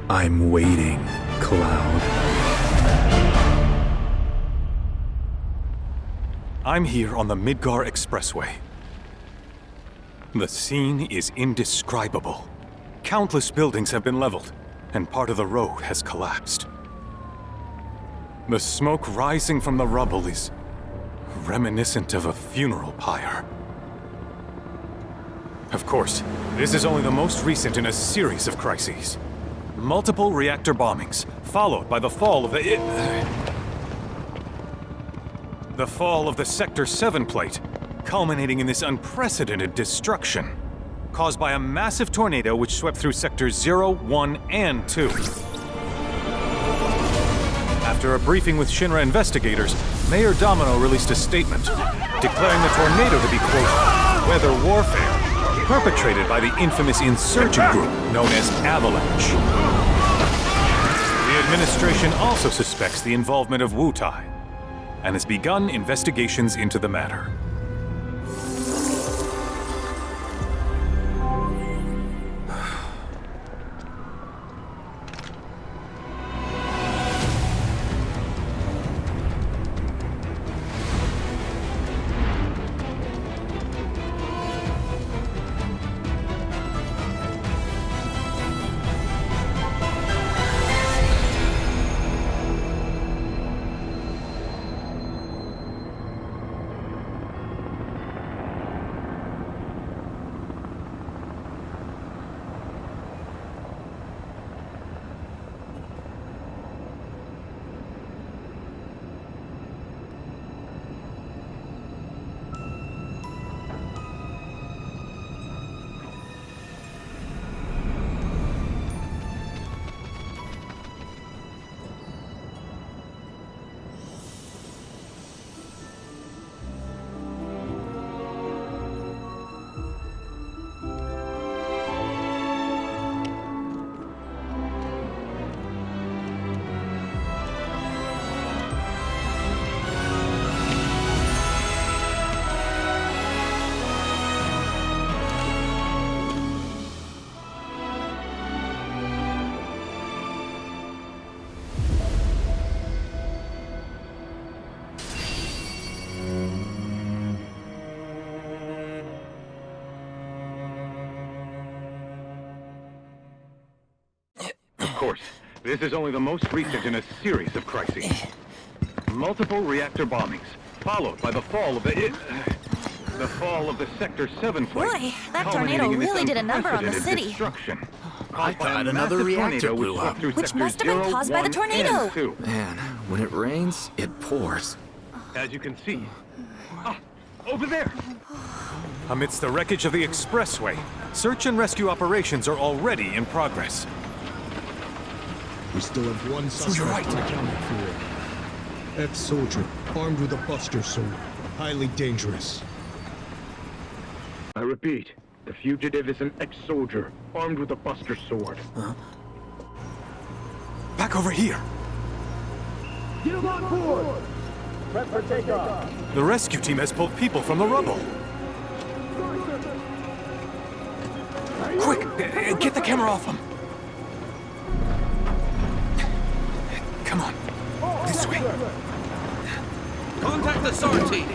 I'm waiting, Cloud. I'm here on the Midgar Expressway. The scene is indescribable. Countless buildings have been leveled, and part of the road has collapsed. The smoke rising from the rubble is reminiscent of a funeral pyre. Of course, this is only the most recent in a series of crises. Multiple reactor bombings, followed by the fall of the Sector 7 plate, culminating in this unprecedented destruction, caused by a massive tornado which swept through Sectors 0, 1, and 2. After a briefing with Shinra investigators, Mayor Domino released a statement, declaring the tornado to be, quote, weather warfare, perpetrated by the infamous insurgent group known as AVALANCHE. The administration also suspects the involvement of Wutai, and has begun investigations into the matter. Of course, this is only the most recent in a series of crises. Multiple reactor bombings, followed by the fall of the Sector 7 plate. Boy, that tornado really did a number on the city. Destruction. I thought another reactor blew up. Which must have been caused by the tornado. Man, when it rains, it pours. As you can see. Over there! Amidst the wreckage of the expressway, search and rescue operations are already in progress. We still have one suspect unaccounted for. Ex-soldier, armed with a buster sword. Highly dangerous. I repeat, the fugitive is an ex-soldier, armed with a buster sword. Back over here! Get him on board! Prep for takeoff! The rescue team has pulled people from the rubble. Quick! Get the camera off them! Come on. This way. Contact the SAR team.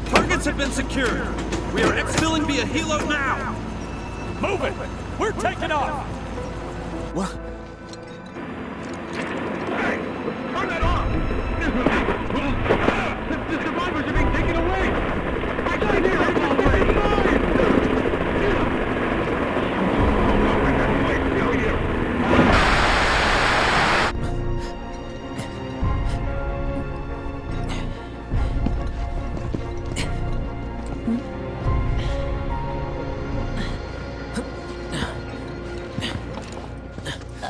Targets have been secured. We are exfilling via helo now. Move it. We're taking off. What? Hey! Turn that off! The survivors are being taken away! I got here!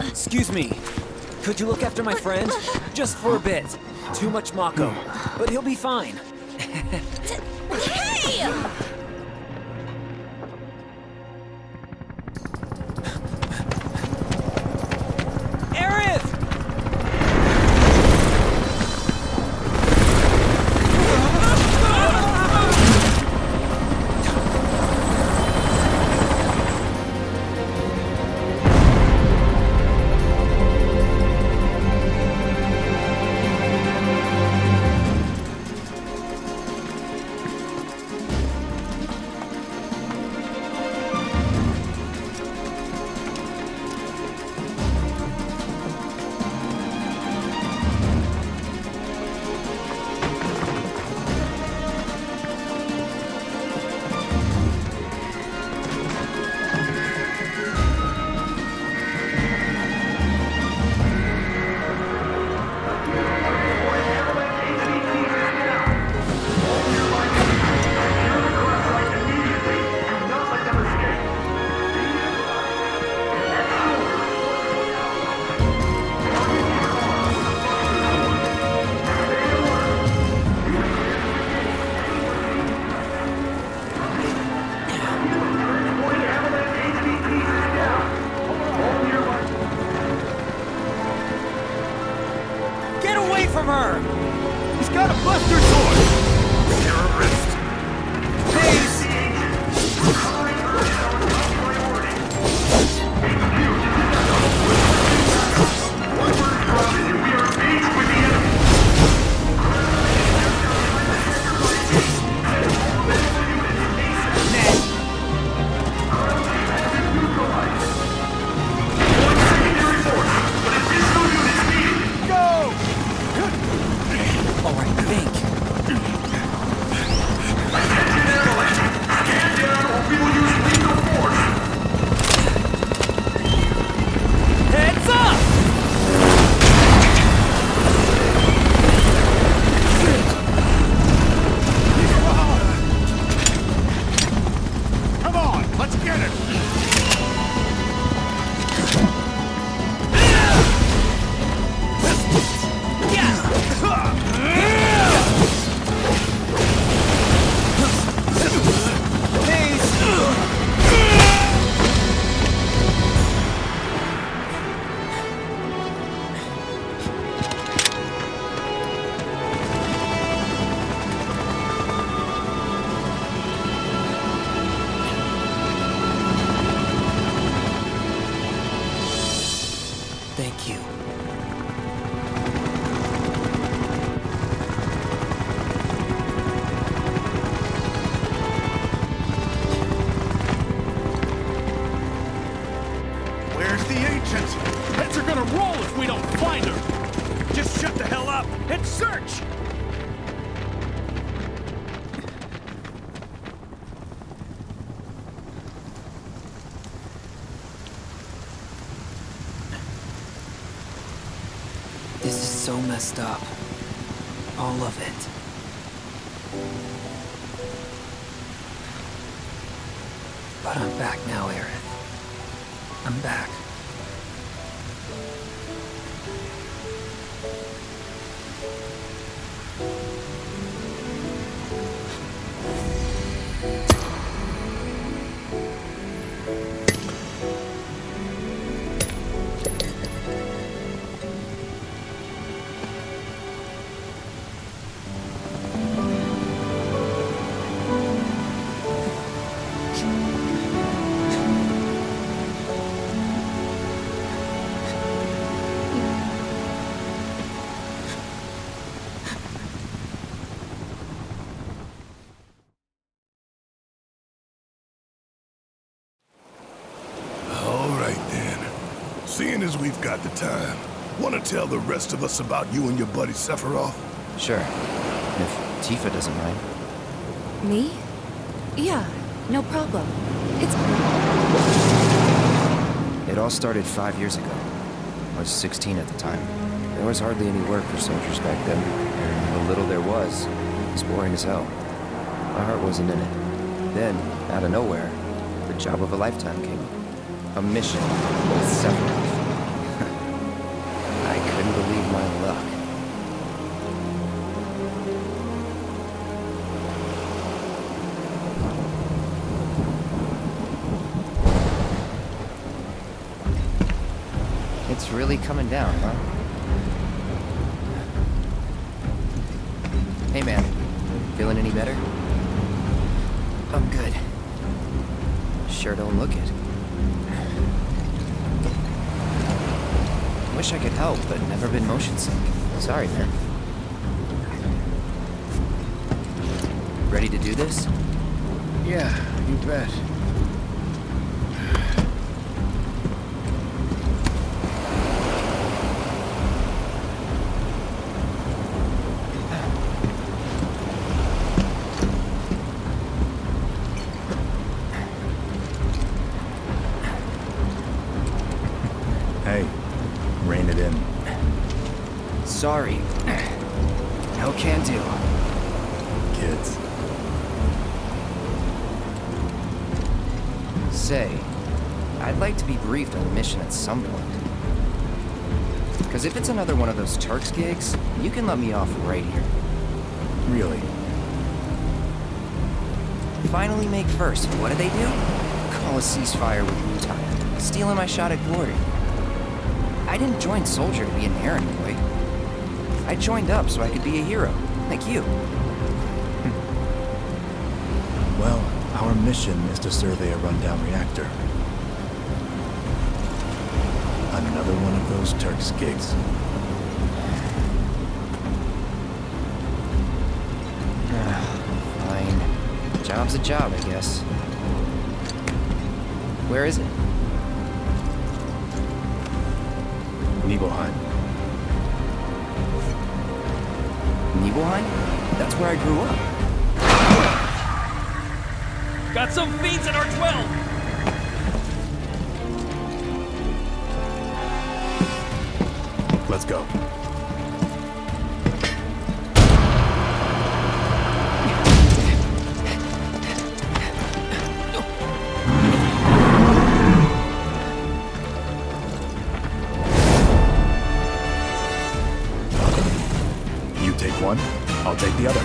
Excuse me. Could you look after my friend? Just for a bit. Too much Mako. But he'll be fine. Hey! Aerith! from her! He's got a buster sword! Terrorist! Please! Thank you. Where's the ancient? Heads are gonna roll if we don't find her! Just shut the hell up and search! This is so messed up. All of it. But I'm back now, Aerith. I'm back. Seeing as we've got the time, want to tell the rest of us about you and your buddy Sephiroth? Sure. If Tifa doesn't mind. Me? Yeah, no problem. It's... It all started 5 years ago. I was 16 at the time. There was hardly any work for soldiers back then, and the little there was boring as hell. My heart wasn't in it. Then, out of nowhere, the job of a lifetime came up. A mission with Sephiroth. I couldn't believe my luck. It's really coming down, huh? Hey man, feeling any better? I'm good. Sure don't look it. Wish I could help, but never been motion sick. Sorry, man. Ready to do this? Yeah, you bet. Hey, rein it in. Sorry. No can do. Kids. Say, I'd like to be briefed on the mission at some point. Because if it's another one of those Turks gigs, you can let me off right here. Really? Finally make first. What do they do? Call a ceasefire with Wu-Tai. Stealing my shot at glory. I didn't join Soldier to be an errand boy. I joined up so I could be a hero, like you. Well, our mission is to survey a rundown reactor. Another one of those Turks gigs. Fine. Job's a job, I guess. Where is it? Nibelheim. Nibelheim? That's where I grew up. Got some fiends in our 12! Let's go. You take one, I'll take the other.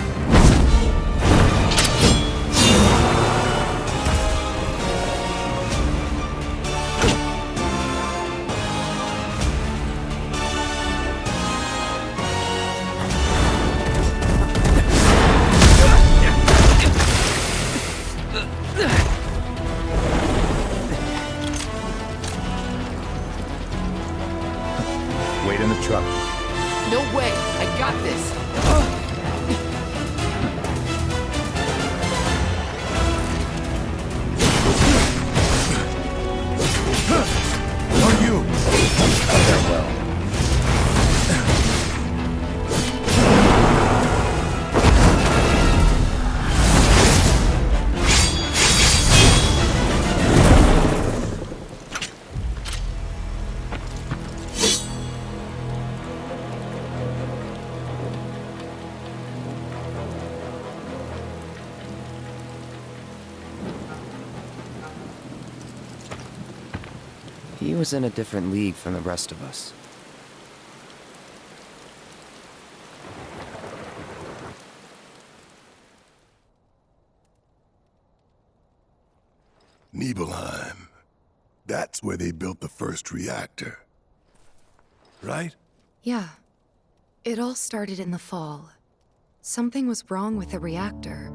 Wait in the truck. No way! I got this! Are you? Farewell. He was in a different league from the rest of us. Nibelheim. That's where they built the first reactor. Right? Yeah. It all started in the fall. Something was wrong with the reactor,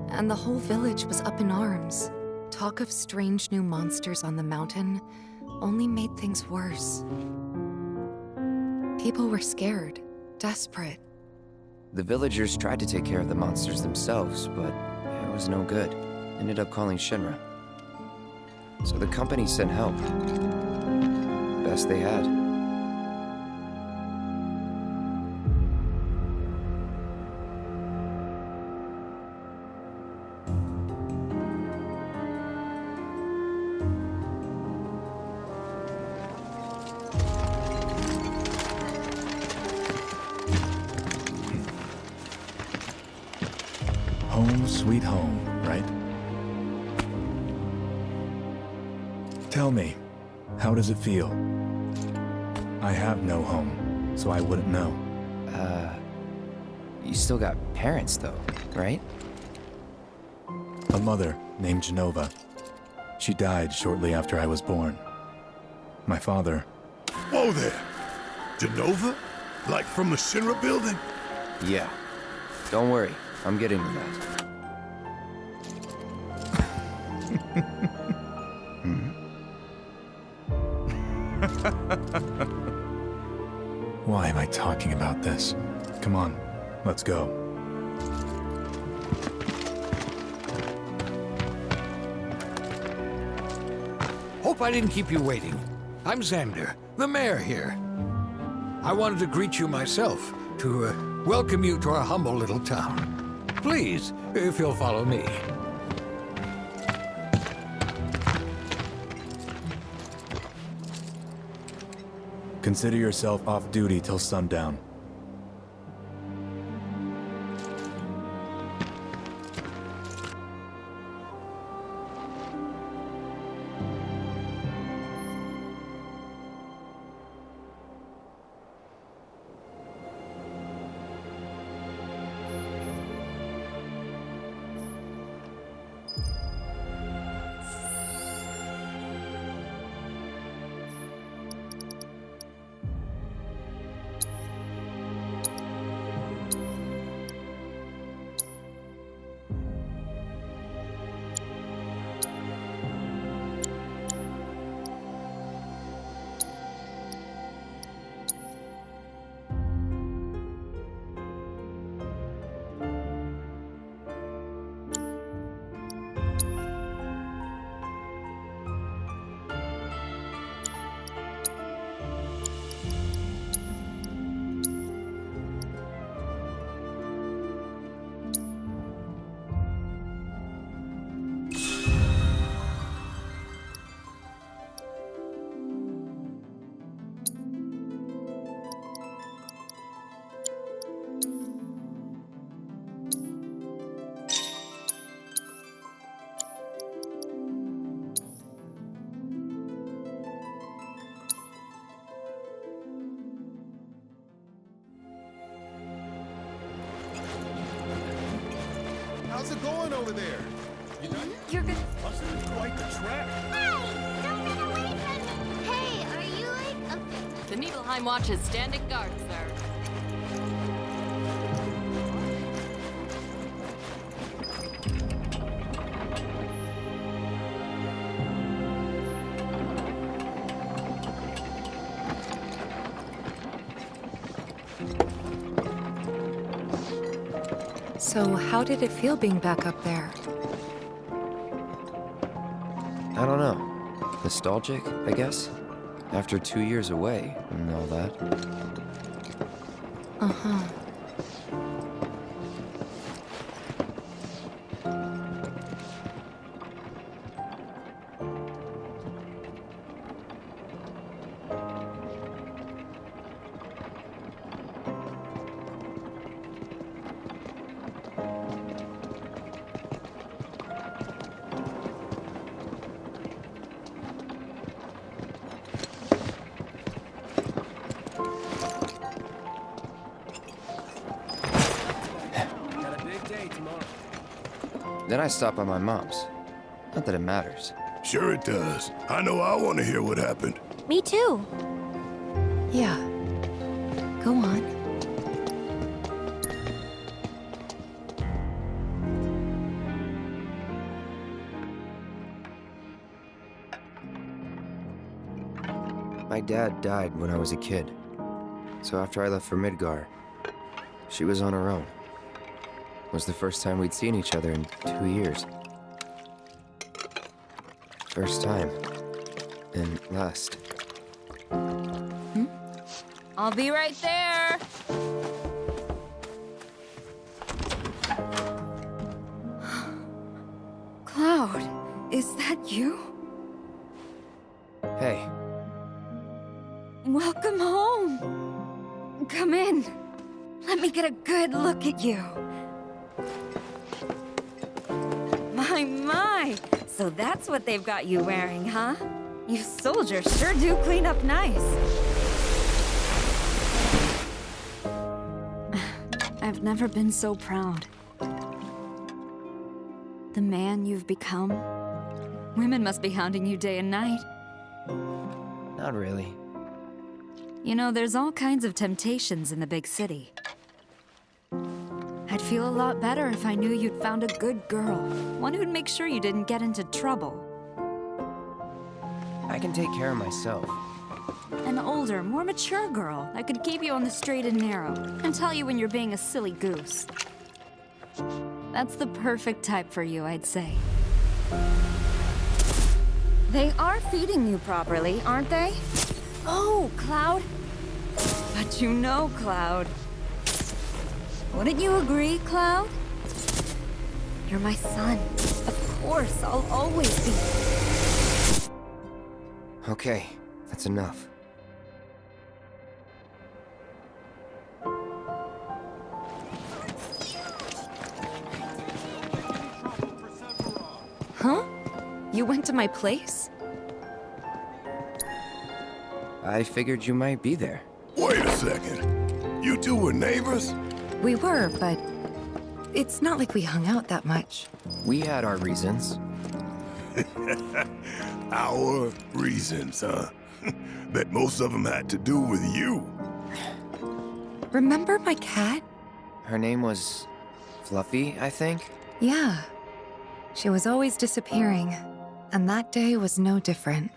and the whole village was up in arms. Talk of strange new monsters on the mountain only made things worse. People were scared, desperate. The villagers tried to take care of the monsters themselves, but it was no good. Ended up calling Shinra. So the company sent help. Best they had. Home sweet home, right? Tell me, how does it feel? I have no home, so I wouldn't know. You still got parents though, right? A mother named Genova. She died shortly after I was born. My father... Whoa there! Genova? Like from the Shinra building? Yeah. Don't worry, I'm getting to that. Why am I talking about this? Come on, let's go. Hope I didn't keep you waiting. I'm Xander, the mayor here. I wanted to greet you myself, to welcome you to our humble little town. Please, if you'll follow me. Consider yourself off duty till sundown. it going over there? You done? You're good. Busted is quite the trap. Hey! Don't run away from me! Hey, are you like a... The Nibelheim Watch is standing guard, sir. So, how did it feel being back up there? I don't know. Nostalgic, I guess? After 2 years away and all that. Uh-huh. Then I stop by my mom's. Not that it matters. Sure it does. I know I want to hear what happened. Me too. Yeah. Go on. My dad died when I was a kid. So after I left for Midgar, she was on her own. It was the first time we'd seen each other in 2 years. First time. And last. I'll be right there. Cloud, is that you? Hey. Welcome home. Come in. Let me get a good look at you. My! So that's what they've got you wearing, huh? You soldiers sure do clean up nice. I've never been so proud. The man you've become. Women must be hounding you day and night. Not really. You know, there's all kinds of temptations in the big city. I'd feel a lot better if I knew you'd found a good girl. One who'd make sure you didn't get into trouble. I can take care of myself. An older, more mature girl that could keep you on the straight and narrow and tell you when you're being a silly goose. That's the perfect type for you, I'd say. They are feeding you properly, aren't they? Oh, Cloud. But you know, Cloud. Wouldn't you agree, Cloud? You're my son. Of course, I'll always be. Okay, that's enough. Huh? You went to my place? I figured you might be there. Wait a second. You two were neighbors? We were, but it's not like we hung out that much. We had our reasons. Our reasons, huh? Bet most of them had to do with you. Remember my cat? Her name was Fluffy, I think? Yeah. She was always disappearing, and that day was no different.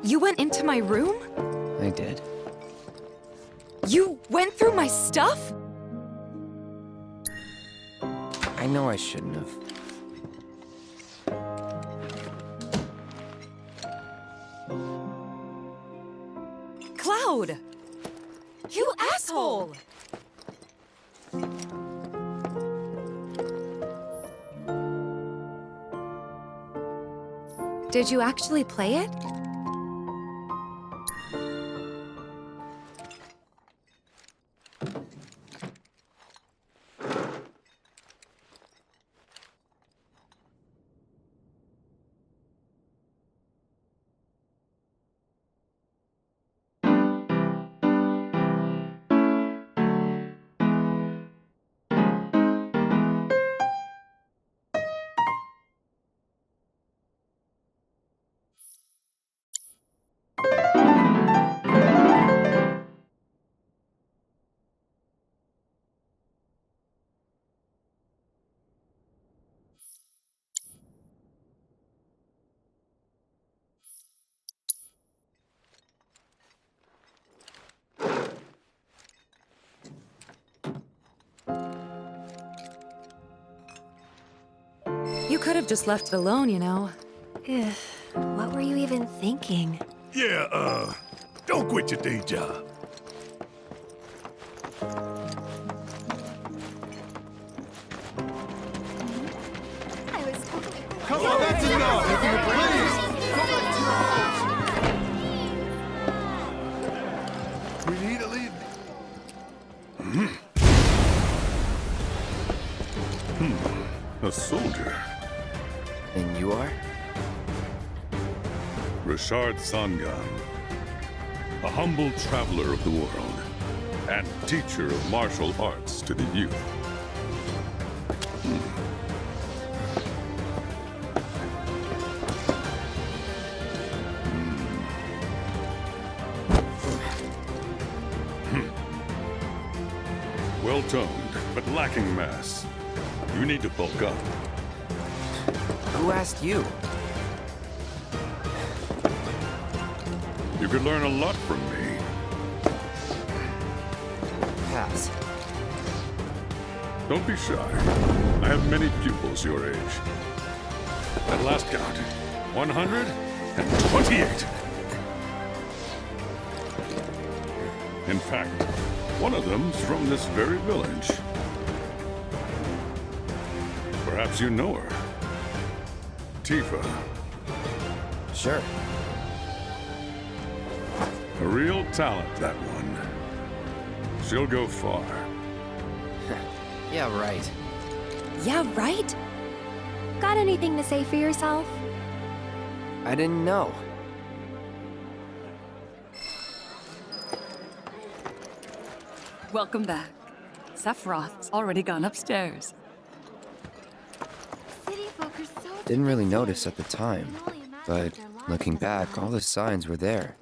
You went into my room? I did. You went through my stuff? I know I shouldn't have. Cloud! You asshole! Did you actually play it? You could have just left it alone, you know. What were you even thinking? Yeah, don't quit your day job. I was totally... Come on, that's enough! Please, come back to your house. We need to leave. A soldier. And you are? Richard Sangan. A humble traveler of the world, and teacher of martial arts to the youth. Well-toned, but lacking mass. You need to bulk up. Who asked you? You could learn a lot from me. Pass. Don't be shy. I have many pupils your age. At last count, 128. In fact, one of them's from this very village. Perhaps you know her. Tifa. Sure. A real talent, that one. She'll go far. Yeah, right. Yeah, right? Got anything to say for yourself? I didn't know. Welcome back. Sephiroth's already gone upstairs. City folk are so... Didn't really notice at the time, but looking back, all the signs were there.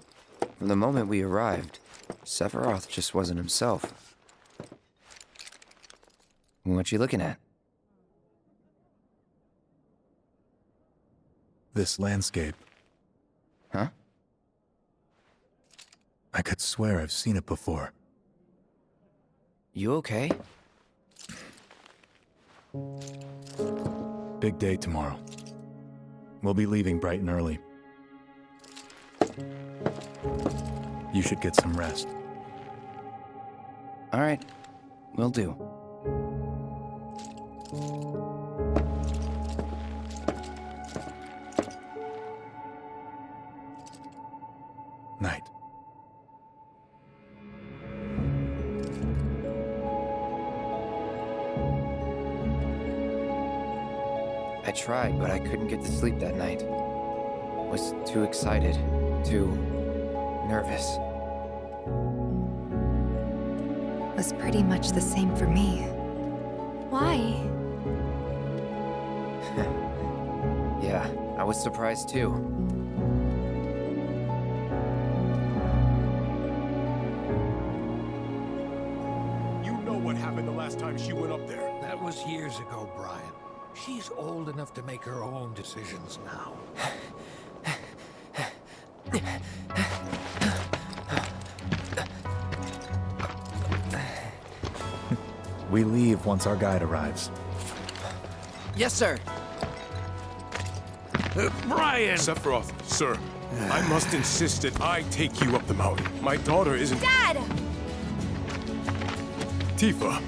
From the moment we arrived, Sephiroth just wasn't himself. What you looking at? This landscape. Huh? I could swear I've seen it before. You okay? Big day tomorrow. We'll be leaving bright and early. You should get some rest. All right, will do. Night. I tried, but I couldn't get to sleep that night. Was too excited, too nervous. Was pretty much the same for me. Why? Yeah, I was surprised too. You know what happened the last time she went up there. That was years ago, Brian. She's old enough to make her own decisions now. We leave once our guide arrives. Yes, sir. Brian! Sephiroth, sir. I must insist that I take you up the mountain. My daughter isn't... Dad! Tifa.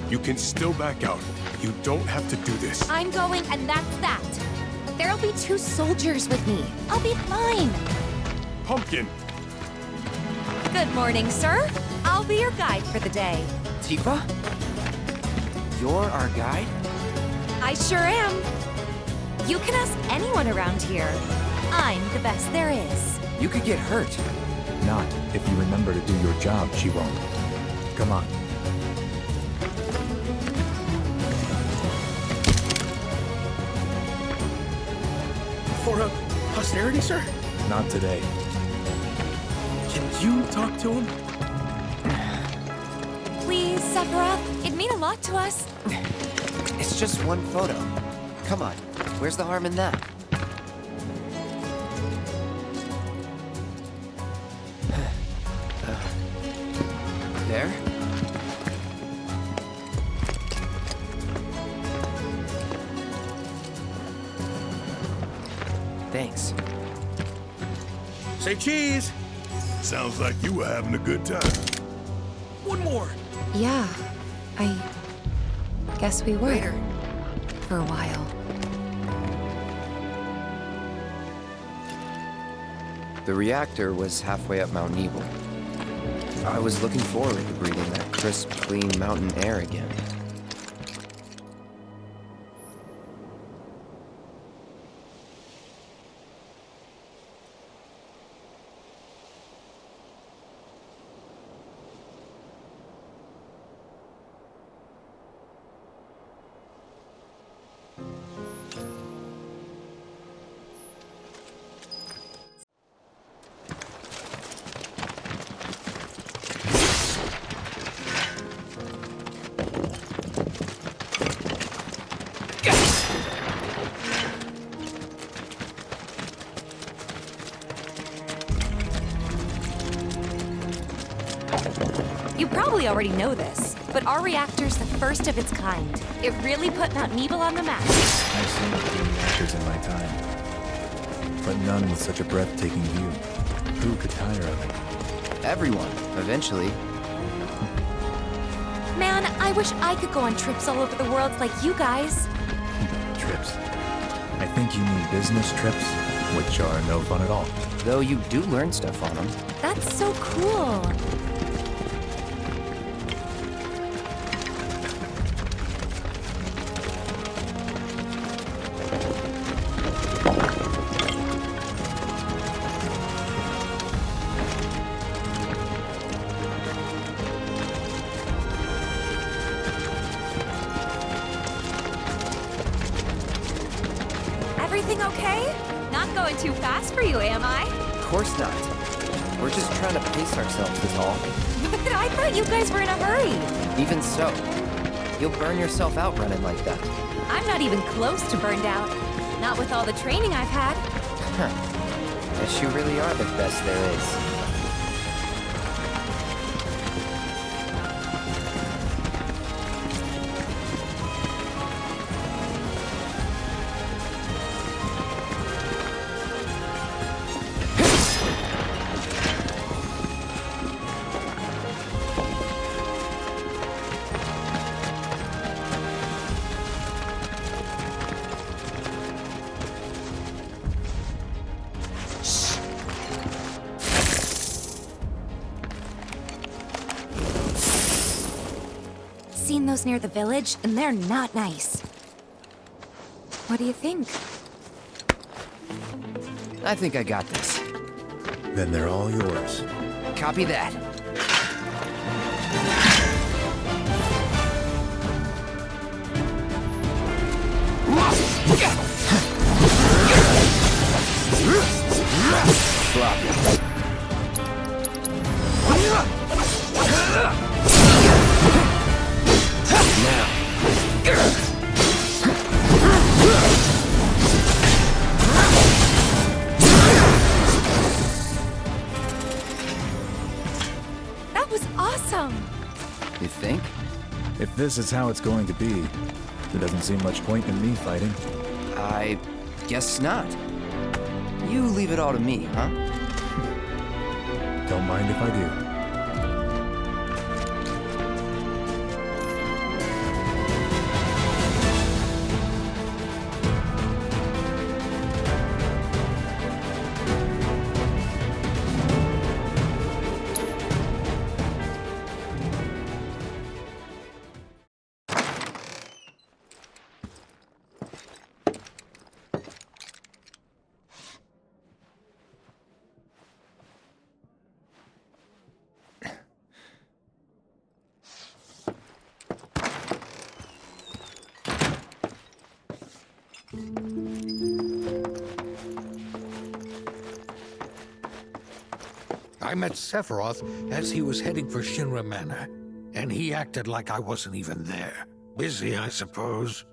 You can still back out. You don't have to do this. I'm going, and that's that. There'll be 2 soldiers with me. I'll be fine. Pumpkin! Good morning, sir. I'll be your guide for the day. Tifa? You're our guide? I sure am. You can ask anyone around here. I'm the best there is. You could get hurt. Not if you remember to do your job, she won't. Come on. For a posterity, sir? Not today. Can you talk to him? Please, Sephiroth. It'd mean a lot to us. It's just one photo. Come on, where's the harm in that? There? Thanks. Say cheese! Sounds like you were having a good time. One more! Yeah, I guess we were. Later. For a while. The reactor was halfway up Mount Nebel. I was looking forward to breathing that crisp, clean mountain air again. You probably already know this, but our reactor's the first of its kind. It really put Mount Nebel on the map. I've seen a few reactors in my time, but none with such a breathtaking view. Who could tire of it? Everyone, eventually. Man, I wish I could go on trips all over the world like you guys. Trips. I think you mean business trips, which are no fun at all. Though you do learn stuff on them. That's so cool. Everything okay? Not going too fast for you, am I? Of course not. We're just trying to pace ourselves is all. But I thought you guys were in a hurry. Even so, you'll burn yourself out running like that. I'm not even close to burned out. Not with all the training I've had. Huh. Guess you really are the best there is. Seen those near the village, and they're not nice. What do you think? I think I got this. Then they're all yours. Copy that. Flop it. Now. That was awesome! You think? If this is how it's going to be, there doesn't seem much point in me fighting. I guess not. You leave it all to me, huh? Don't mind if I do. I met Sephiroth as he was heading for Shinra Manor, and he acted like I wasn't even there. Busy, I suppose.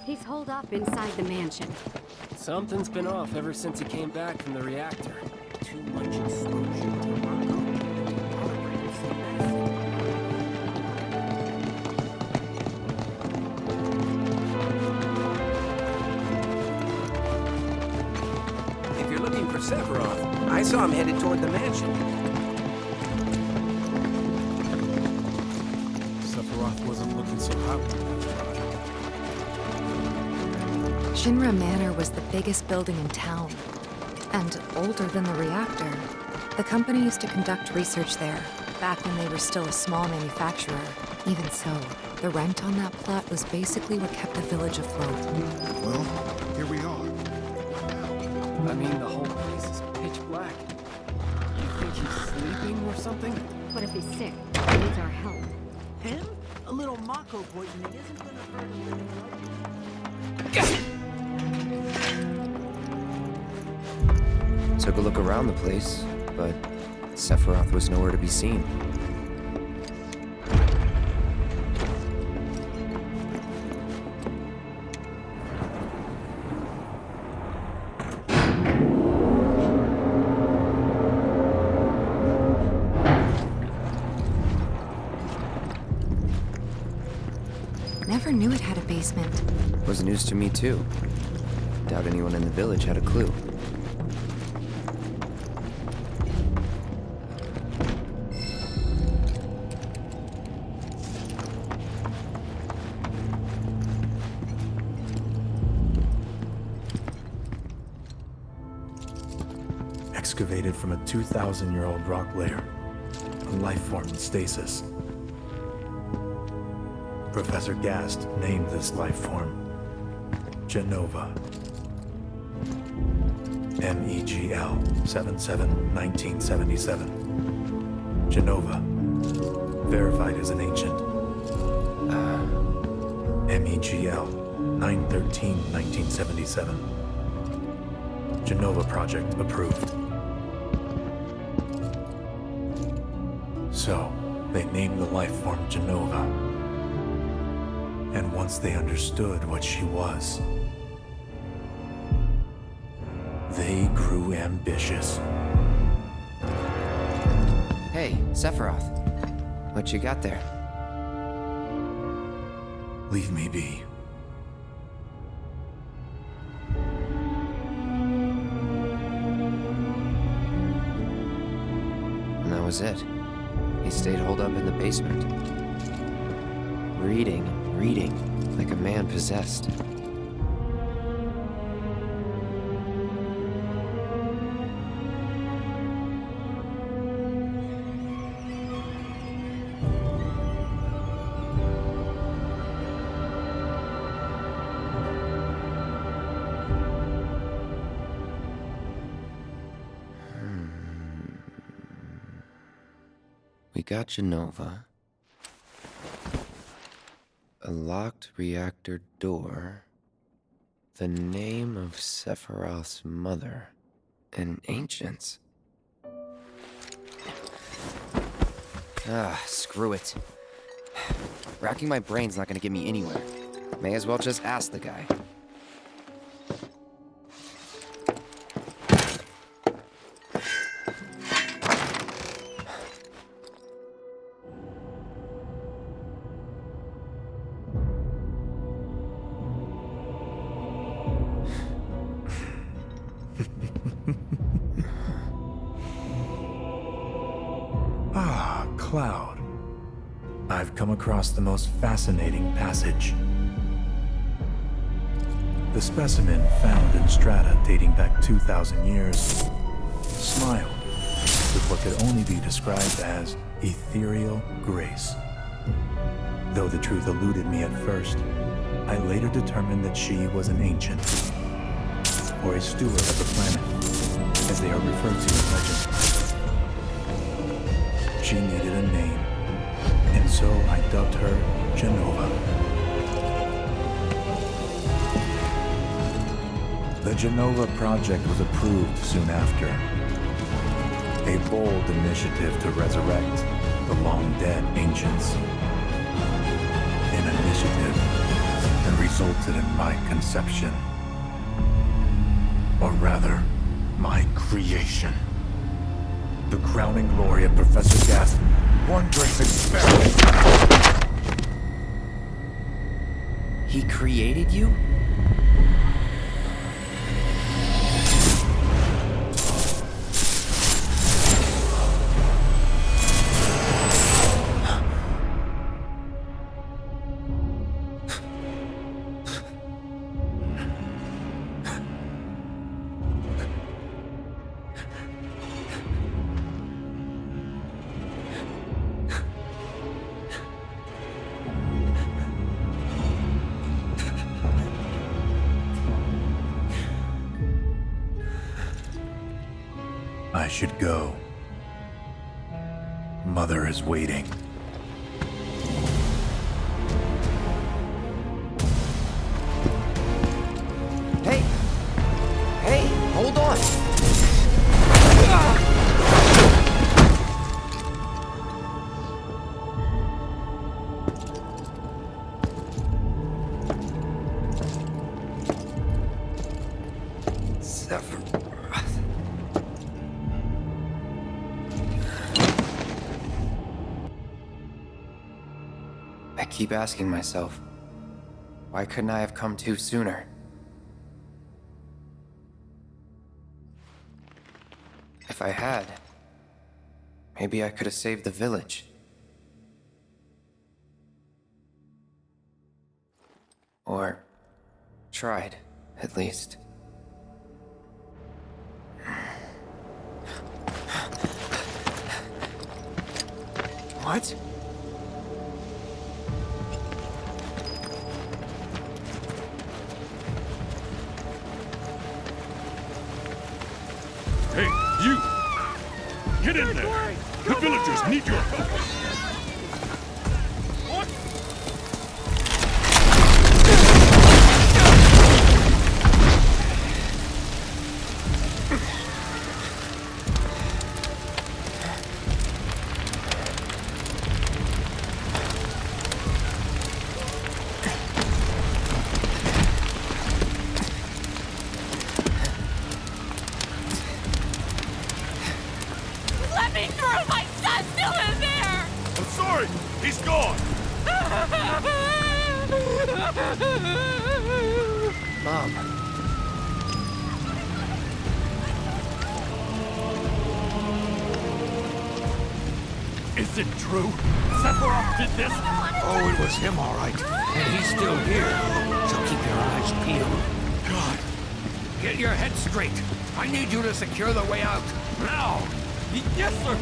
He's holed up inside the mansion. Something's been off ever since he came back from the reactor. Too much exposure to Marco. If you're looking for Sephiroth, I saw him headed toward the mansion. Sephiroth wasn't looking so happy. Shinra Manor was the biggest building in town, and older than the reactor. The company used to conduct research there, back when they were still a small manufacturer. Even so, the rent on that plot was basically what kept the village afloat. Well, here we are. I mean, the whole place is pitch black. You think he's sleeping or something? What if he's sick? He needs our help. Him? A little Mako poisoning isn't gonna hurt a living like... Took a look around the place, but Sephiroth was nowhere to be seen. Never knew it had a basement. Was news to me too. Doubt anyone in the village had a clue. Excavated from a 2,000-year-old rock layer, a life form in stasis. Professor Gast named this life form Genova. MEGL 77-1977. Genova. Verified as an ancient. MEGL 9/13/1977. Genova project approved. So, they named the life form Genova. And once they understood what she was, they grew ambitious. Hey, Sephiroth. What you got there? Leave me be. And that was it. He stayed holed up in the basement. Reading, like a man possessed. We got Genova. A locked reactor door. The name of Sephiroth's mother. And ancients. Screw it. Racking my brain's not gonna get me anywhere. May as well just ask the guy. Cloud. I've come across the most fascinating passage. The specimen found in strata dating back 2,000 years smiled with what could only be described as ethereal grace. Though the truth eluded me at first, I later determined that she was an ancient, or a steward of the planet, as they are referred to in legend. She needed a name, and so I dubbed her Genova. The Genova project was approved soon after. A bold initiative to resurrect the long-dead ancients. An initiative that resulted in my conception. Or rather, my creation. The crowning glory of Professor Gas' wondrous experiment. He created you? I should go. Mother is waiting. Hey! Hey, hold on! I keep asking myself, why couldn't I have come to sooner? If I had, maybe I could have saved the village. Or tried, at least. What? Hey, you! Get in there! The villagers need your help! What? Let me through! My son's still in there! I'm sorry! He's gone! Mom. Is it true? Sephiroth did this? Oh, it was him, all right. And he's still here. So keep your eyes peeled. God. Get your head straight. I need you to secure the way out. Now! Yes, sir!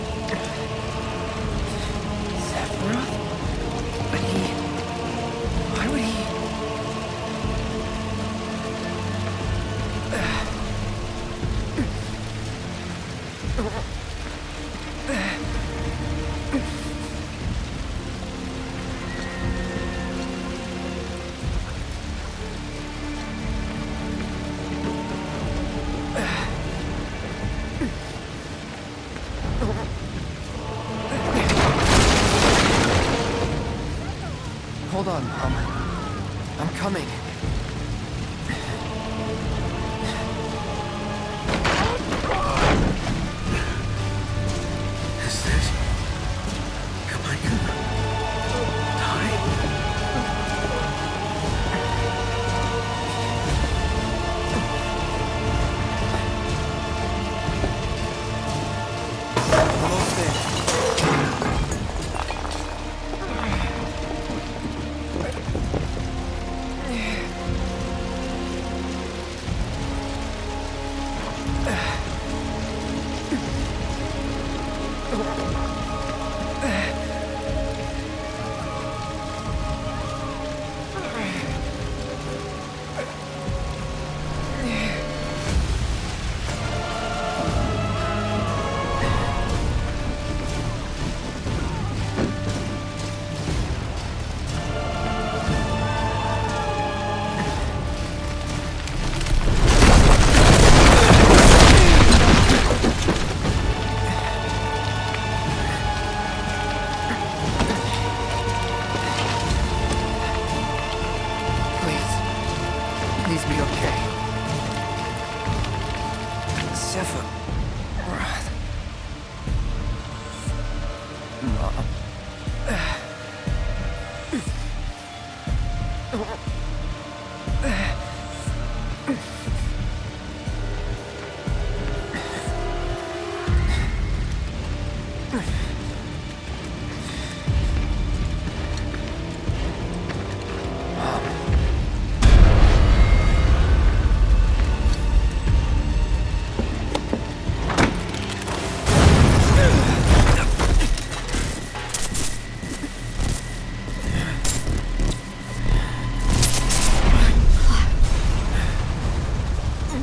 Sephiroth? But why would he... Hold on, Mom. I'm coming. Is this... Am I gonna... die? Almost there. Sephiroth. Mom.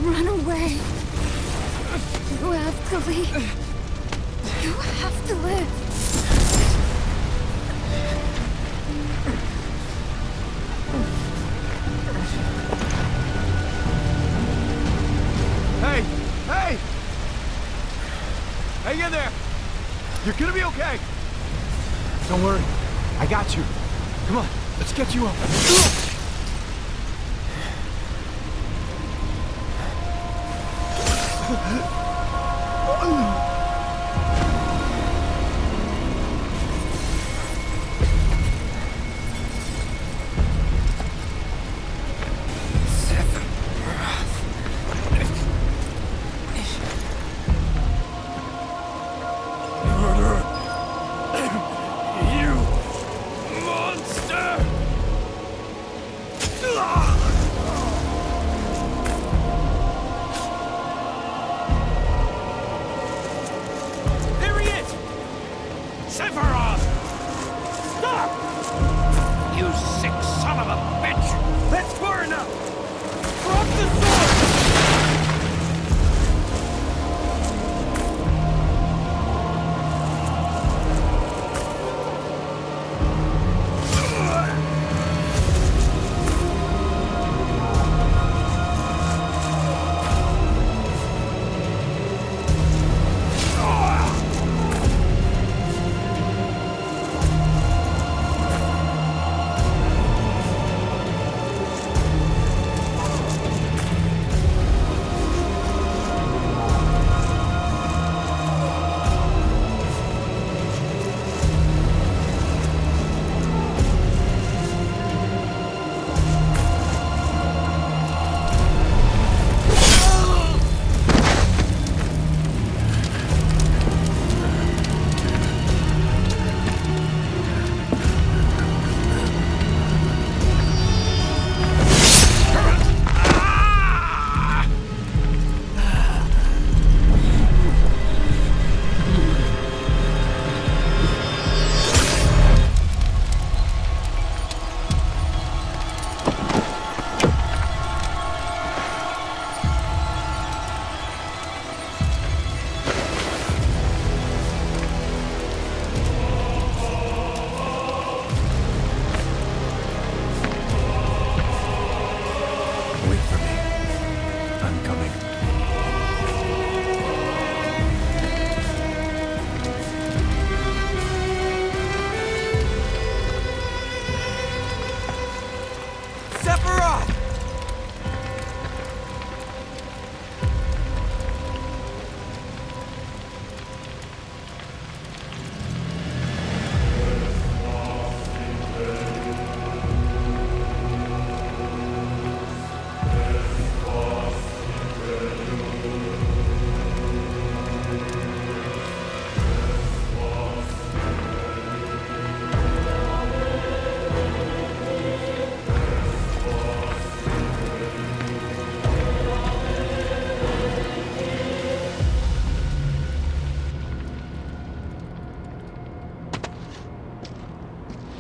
Run away. You have to leave. You have to live. Hey! Hey! Hang in there! You're gonna be okay! Don't worry. I got you. Come on, let's get you up. There he is! Sephiroth! Stop! You sick son of a bitch! That's far enough! Drop the sword!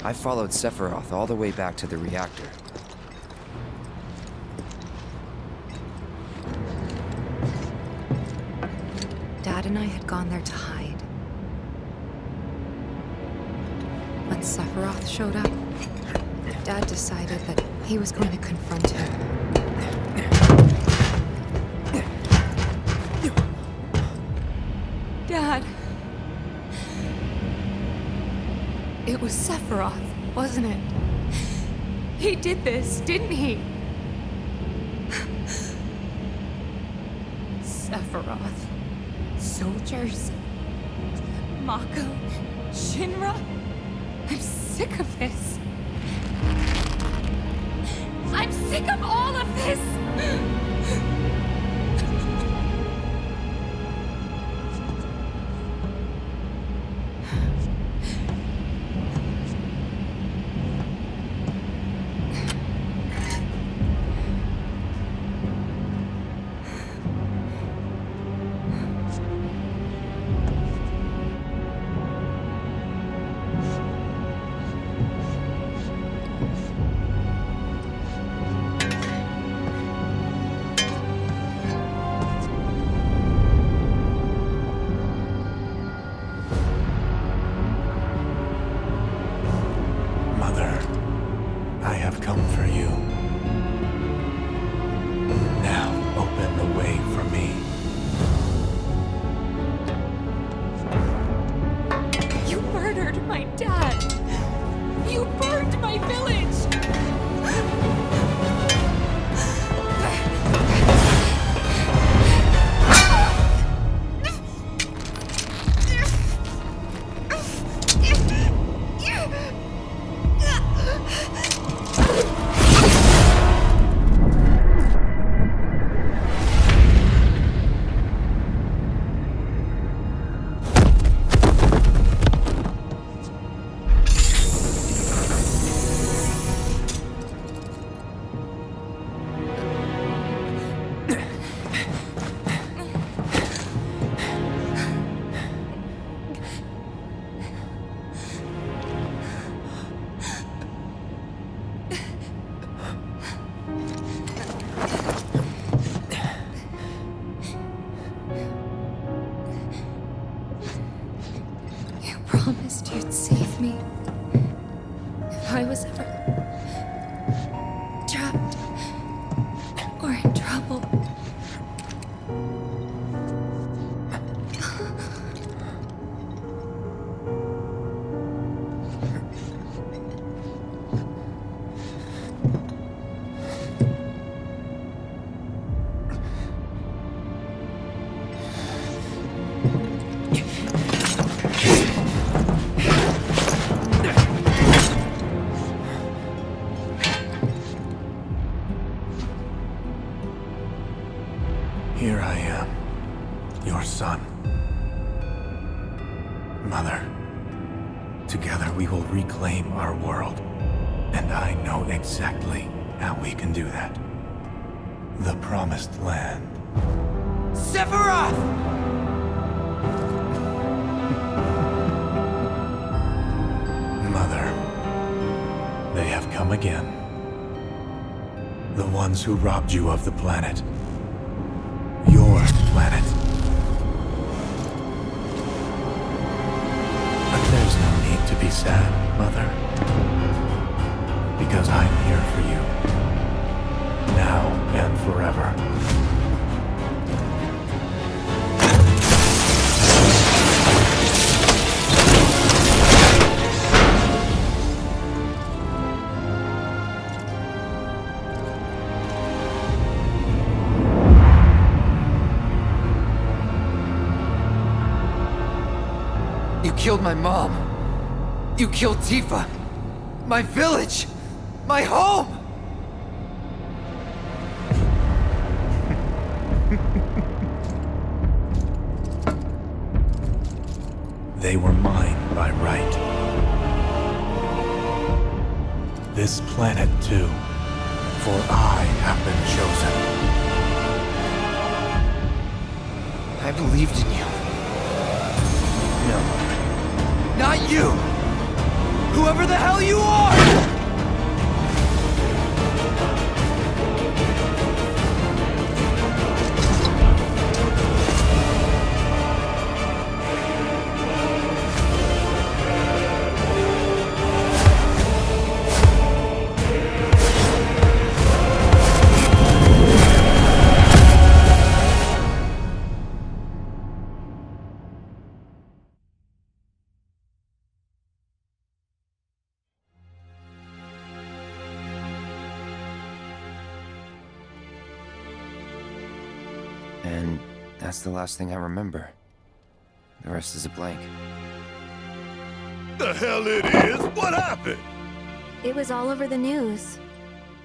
I followed Sephiroth all the way back to the reactor. Dad and I had gone there to hide. When Sephiroth showed up, Dad decided that he was going to confront him. Dad! It was Sephiroth, wasn't it? He did this, didn't he? Sephiroth. Soldiers. Mako. Shinra. I'm sick of this. I'm sick of all of this! Promised you'd save me if I was ever trapped or in trouble. Here I am, your son. Mother, together we will reclaim our world. And I know exactly how we can do that. The Promised Land. Sephiroth! Mother, they have come again. The ones who robbed you of the planet. Your planet. But there's no need to be sad, Mother. Because I'm here for you. Now and forever. You killed my mom. You killed Tifa. My village. My home. They were mine by right. This planet too, for I have been chosen. I believed in you. No. Not you! Whoever the hell you are! And That's the last thing I remember. The rest is a blank. The hell it is? What happened? It was all over the news.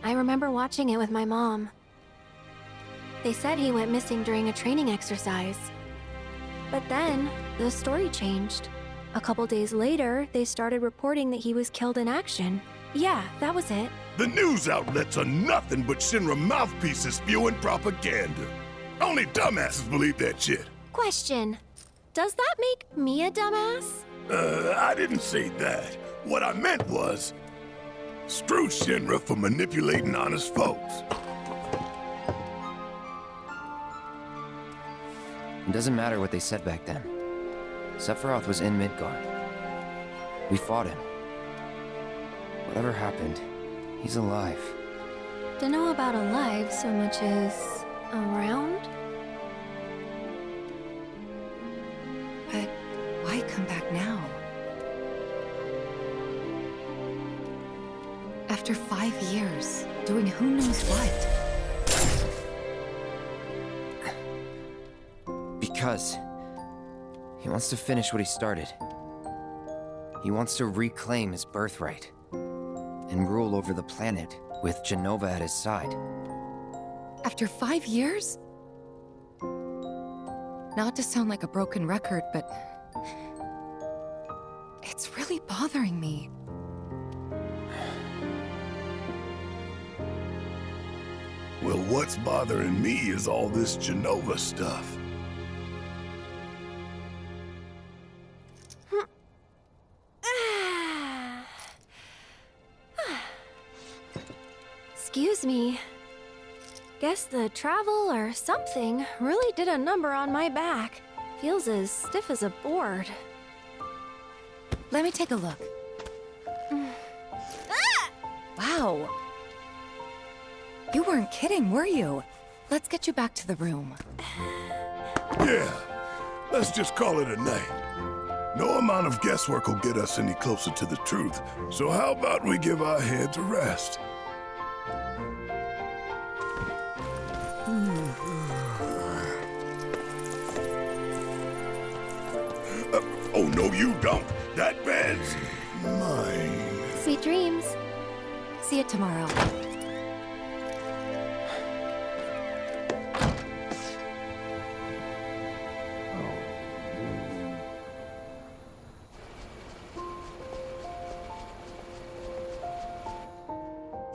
I remember watching it with my mom. They said he went missing during a training exercise. But then, the story changed. A couple days later, they started reporting that he was killed in action. Yeah, that was it. The news outlets are nothing but Shinra mouthpieces spewing propaganda. Only dumbasses believe that shit. Question. Does that make me a dumbass? I didn't say that. What I meant was, screw Shinra for manipulating honest folks. It doesn't matter what they said back then. Sephiroth was in Midgar. We fought him. Whatever happened, he's alive. Don't know about alive so much as around? But why come back now? After 5 years, doing who knows what? Because he wants to finish what he started. He wants to reclaim his birthright and rule over the planet with Genova at his side. After 5 years? Not to sound like a broken record, but it's really bothering me. Well, what's bothering me is all this Genova stuff. Excuse me. Guess the travel or something really did a number on my back. Feels as stiff as a board. Let me take a look. Wow. You weren't kidding, were you? Let's get you back to the room. Yeah, let's just call it a night. No amount of guesswork will get us any closer to the truth, so how about we give our heads a rest? Oh, no, you don't. That bed's mine. Sweet dreams. See you tomorrow.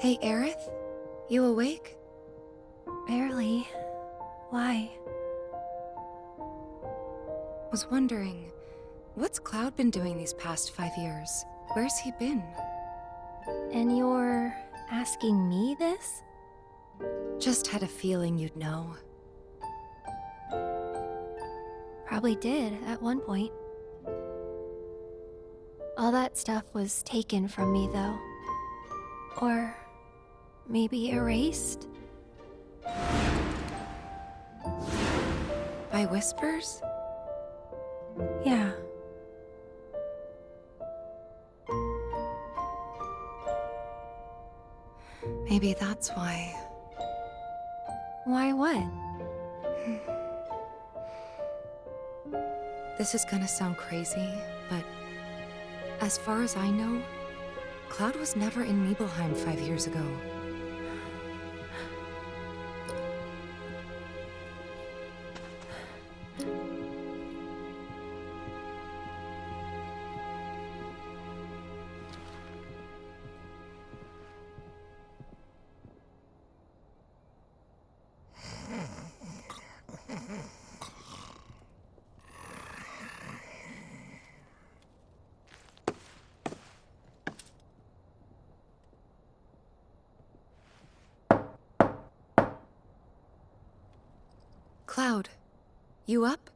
Hey, Aerith? You awake? Barely. Why? Was wondering, what's Cloud been doing these past 5 years? Where's he been? And you're asking me this? Just had a feeling you'd know. Probably did at one point. All that stuff was taken from me, though. Or maybe erased? By whispers? Yeah. Maybe that's why. Why what? This is gonna sound crazy, but as far as I know, Cloud was never in Nibelheim 5 years ago. Cloud, you up?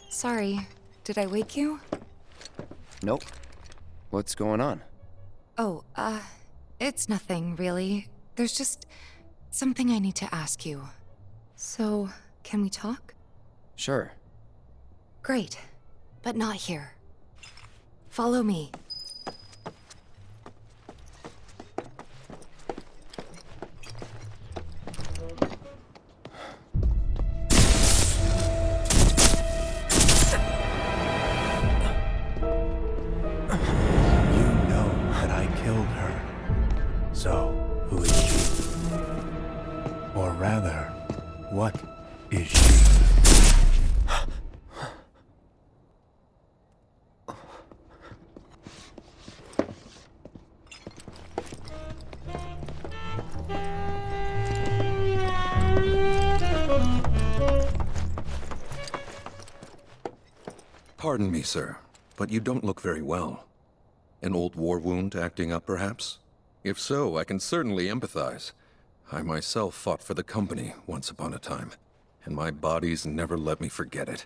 Sorry, did I wake you? Nope. What's going on? Oh, it's nothing, really. There's just something I need to ask you. So, can we talk? Sure. Great. But not here. Follow me. Killed her. So, who is she? Or rather, what is she? Pardon me, sir, but you don't look very well. An old war wound acting up, perhaps? If so, I can certainly empathize. I myself fought for the company once upon a time, and my body's never let me forget it.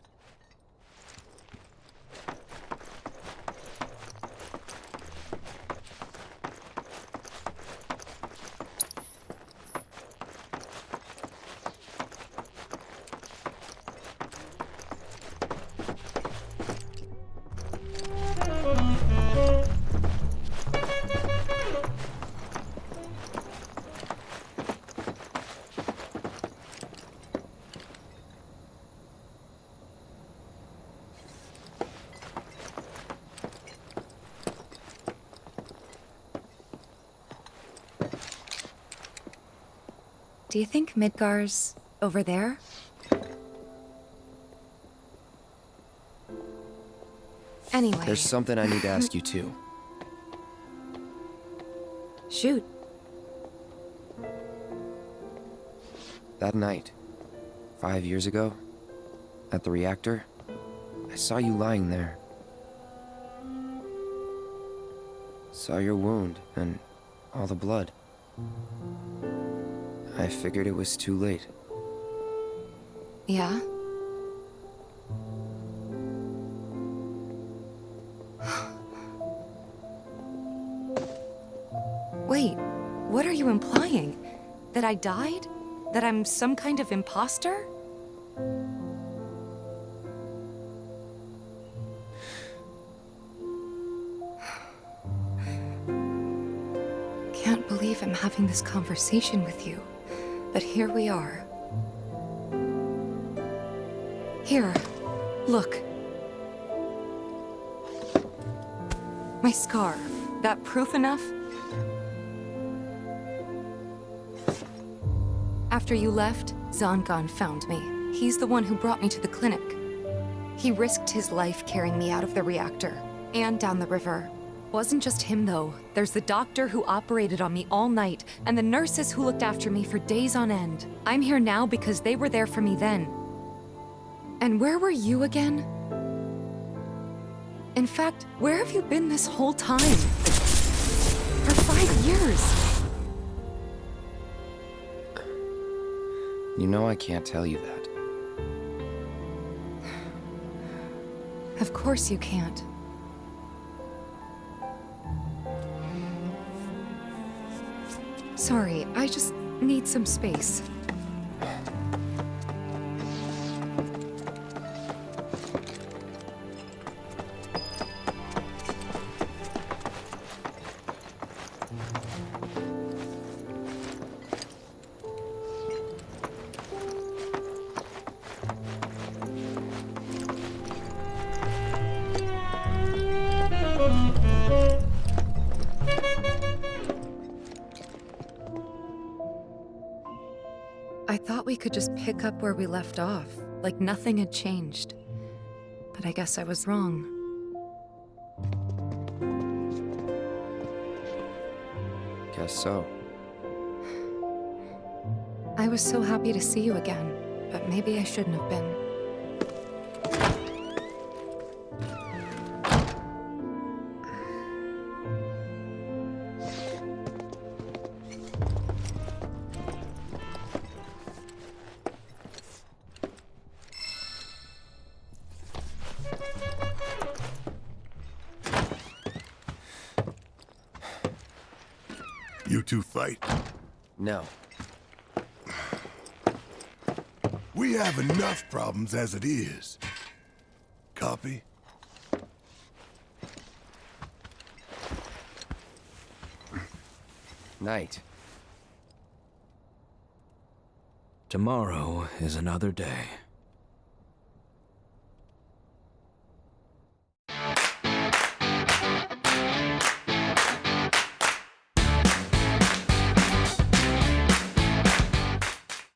Do you think Midgar's over there? Anyway... There's something I need to ask you too. Shoot. That night, 5 years ago, at the reactor, I saw you lying there. Saw your wound and all the blood. I figured it was too late. Yeah? Wait, what are you implying? That I died? That I'm some kind of imposter? Can't believe I'm having this conversation with you. But here we are. Here, look. My scar. That proof enough? After you left, Zangan found me. He's the one who brought me to the clinic. He risked his life carrying me out of the reactor, and down the river. Wasn't just him, though. There's the doctor who operated on me all night, and the nurses who looked after me for days on end. I'm here now because they were there for me then. And where were you again? In fact, where have you been this whole time? For 5 years. You know I can't tell you that. Of course you can't. Sorry, I just need some space. I thought we could just pick up where we left off, like nothing had changed. But I guess I was wrong. Guess so. I was so happy to see you again, but maybe I shouldn't have been. two fight? No. We have enough problems as it is. Copy? Night. Tomorrow is another day.